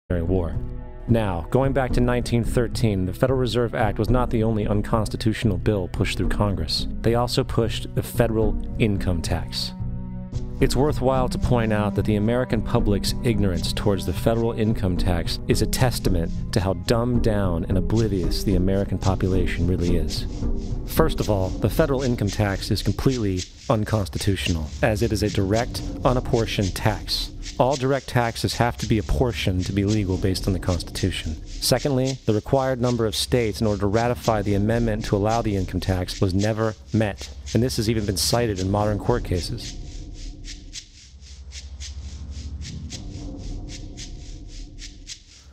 War. Now, going back to 1913, the Federal Reserve Act was not the only unconstitutional bill pushed through Congress. They also pushed the federal income tax. It's worthwhile to point out that the American public's ignorance towards the federal income tax is a testament to how dumbed down and oblivious the American population really is. First of all, the federal income tax is completely unconstitutional, as it is a direct, unapportioned tax. All direct taxes have to be apportioned to be legal based on the Constitution. Secondly, the required number of states in order to ratify the amendment to allow the income tax was never met, and this has even been cited in modern court cases.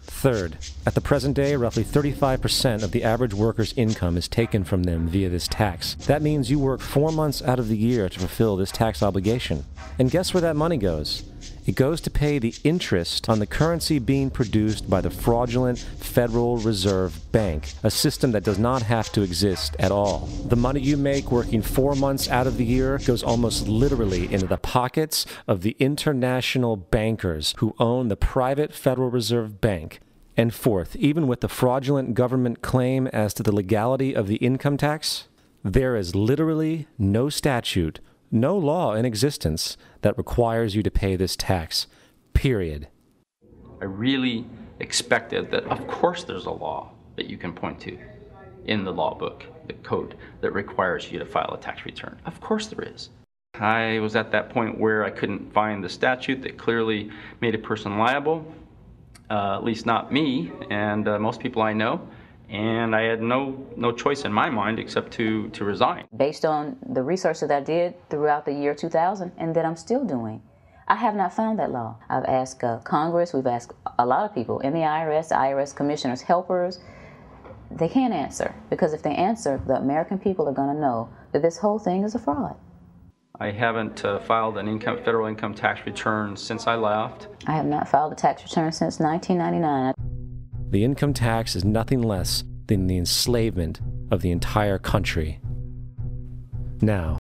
Third, at the present day, roughly 35% of the average worker's income is taken from them via this tax. That means you work 4 months out of the year to fulfill this tax obligation. And guess where that money goes? It goes to pay the interest on the currency being produced by the fraudulent Federal Reserve Bank, a system that does not have to exist at all. The money you make working 4 months out of the year goes almost literally into the pockets of the international bankers who own the private Federal Reserve Bank. And fourth, even with the fraudulent government claim as to the legality of the income tax, there is literally no statute, no law in existence that requires you to pay this tax, period. I really expected that, of course there's a law that you can point to in the law book, the code, that requires you to file a tax return. Of course there is. I was at that point where I couldn't find the statute that clearly made a person liable. At least not me and most people I know, and I had no choice in my mind except to resign. Based on the research that I did throughout the year 2000 and that I'm still doing, I have not found that law. I've asked Congress, we've asked a lot of people in the IRS commissioners, helpers. They can't answer, because if they answer, the American people are going to know that this whole thing is a fraud. I haven't filed an federal income tax return since I left. I have not filed a tax return since 1999. The income tax is nothing less than the enslavement of the entire country. Now,